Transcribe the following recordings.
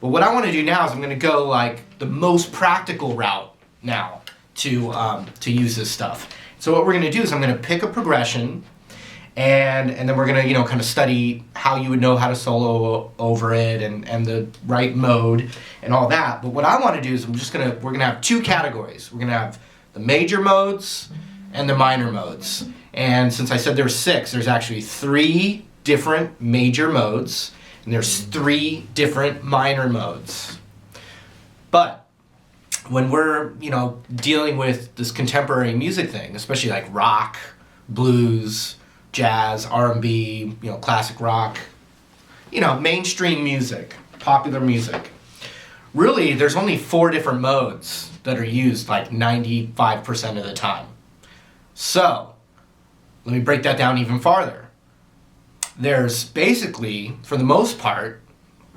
But what I want to do now is I'm going to go like the most practical route now to use this stuff. So what we're going to do is I'm going to pick a progression, and then we're going to kind of study how you would know how to solo over it and the right mode and all that. But what I want to do is we're going to have two categories. We're going to have the major modes and the minor modes. And since I said there's 6, there's actually 3 different major modes, and there's 3 different minor modes. But when we're, dealing with this contemporary music thing, especially like rock, blues, jazz, R&B, classic rock, mainstream music, popular music, really there's only 4 different modes that are used like 95% of the time. So, let me break that down even farther. There's basically, for the most part,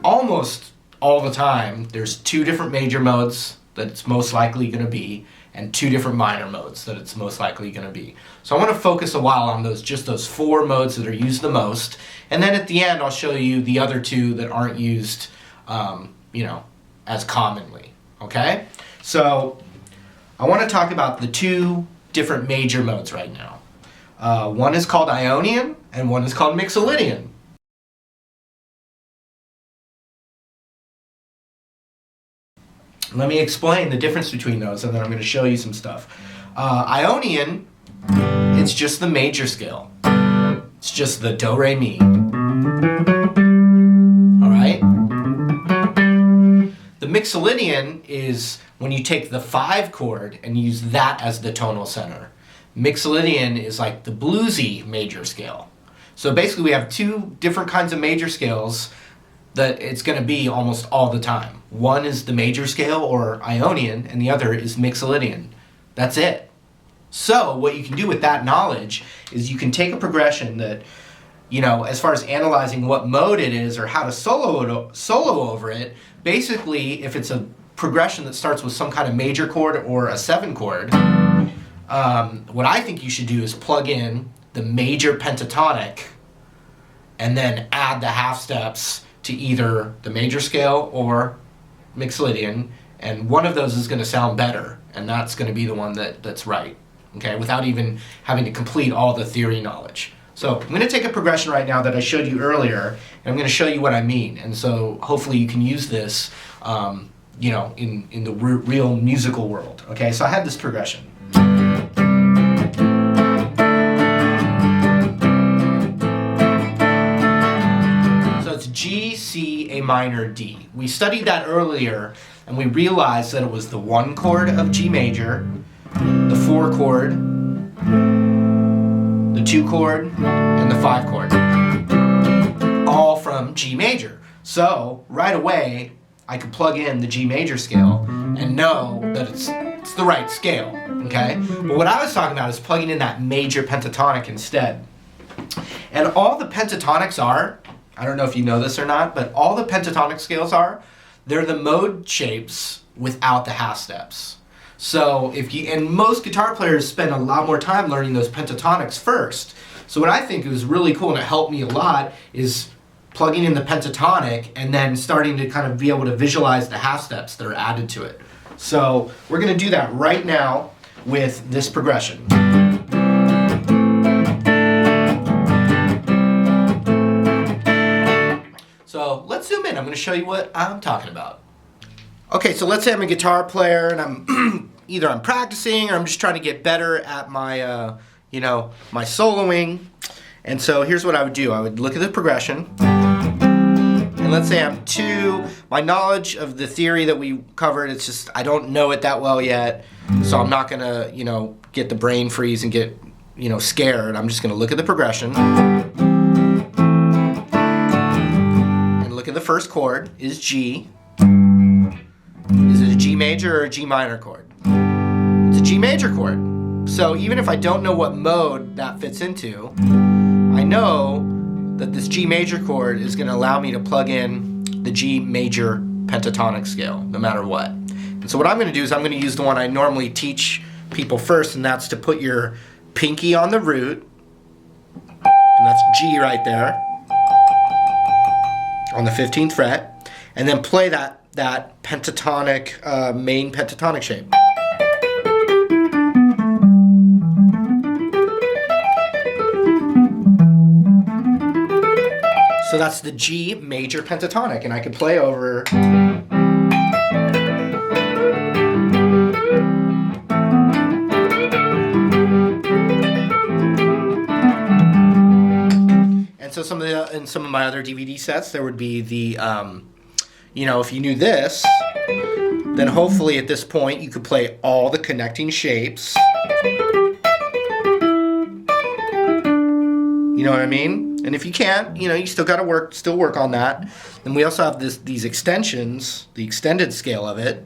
almost all the time, there's 2 different major modes that it's most likely going to be, and 2 different minor modes that it's most likely going to be. So I want to focus a while on those 4 modes that are used the most, and then at the end I'll show you the other 2 that aren't used, as commonly. Okay? So I want to talk about the 2 different major modes right now. One is called Ionian, and one is called Mixolydian. Let me explain the difference between those, and then I'm going to show you some stuff. Ionian, it's just the major scale. It's just the do, re, mi. Alright? The Mixolydian is when you take the 5 chord and use that as the tonal center. Mixolydian is like the bluesy major scale. So basically we have 2 different kinds of major scales that it's going to be almost all the time. One is the major scale, or Ionian, and the other is Mixolydian. That's it. So what you can do with that knowledge is you can take a progression that, as far as analyzing what mode it is or how to solo over it, basically if it's a progression that starts with some kind of major chord or a 7 chord, what I think you should do is plug in the major pentatonic and then add the half steps to either the major scale or Mixolydian, and one of those is going to sound better, and that's going to be the one that's right, okay, without even having to complete all the theory knowledge. So I'm going to take a progression right now that I showed you earlier, and I'm going to show you what I mean, and so hopefully you can use this in the real musical world. Okay, so I have this progression. G, C, A minor, D. We studied that earlier, and we realized that it was the 1 chord of G major, the 4 chord, the 2 chord, and the 5 chord. All from G major. So, right away, I could plug in the G major scale and know that it's the right scale, okay? But what I was talking about is plugging in that major pentatonic instead. And all the pentatonics are, I don't know if you know this or not, but all the pentatonic scales they're the mode shapes without the half steps. So and most guitar players spend a lot more time learning those pentatonics first. So what I think is really cool and it helped me a lot is plugging in the pentatonic and then starting to kind of be able to visualize the half steps that are added to it. So we're going to do that right now with this progression. So let's zoom in. I'm going to show you what I'm talking about. Okay, so let's say I'm a guitar player and I'm either I'm practicing or I'm just trying to get better at my my soloing. And so here's what I would do. I would look at the progression. And let's say I'm 2. My knowledge of the theory that we covered, it's just I don't know it that well yet. So I'm not going to, get the brain freeze and get, scared. I'm just going to look at the progression. Look at the first chord, is G. Is it a G major or a G minor chord? It's a G major chord. So even if I don't know what mode that fits into, I know that this G major chord is going to allow me to plug in the G major pentatonic scale, no matter what. And so what I'm going to do is I'm going to use the one I normally teach people first, and that's to put your pinky on the root, and that's G right there, on the 15th fret, and then play that pentatonic, main pentatonic shape. So that's the G major pentatonic, and I could play over. And so in some of my other DVD sets, there would be the, you know, if you knew this, then hopefully at this point you could play all the connecting shapes. You know what I mean? And if you can't, you know, you still got to work on that. And we also have these extensions, the extended scale of it.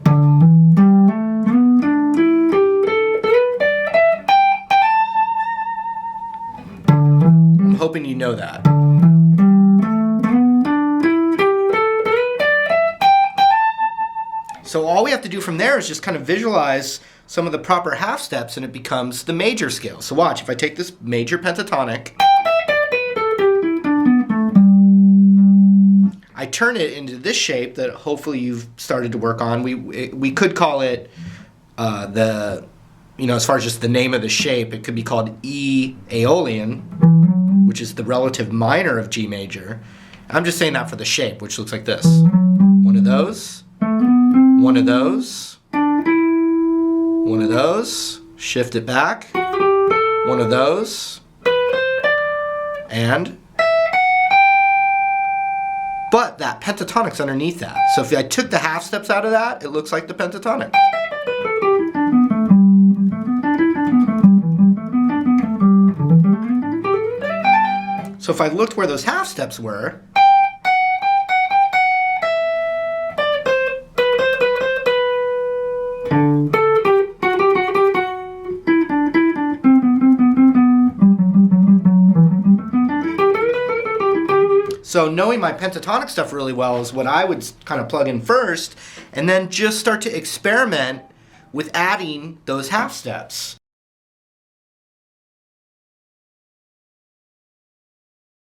I'm hoping you know that. So all we have to do from there is just kind of visualize some of the proper half steps, and it becomes the major scale. So watch, if I take this major pentatonic, I turn it into this shape that hopefully you've started to work on. We could call it you know, as far as just the name of the shape, it could be called E Aeolian, which is the relative minor of G major. I'm just saying that for the shape, which looks like this. One of those, one of those, one of those, shift it back, one of those, and but that pentatonic's underneath that. So if I took the half steps out of that, it looks like the pentatonic. So if I looked where those half steps were, so knowing my pentatonic stuff really well is what I would kind of plug in first, and then just start to experiment with adding those half steps.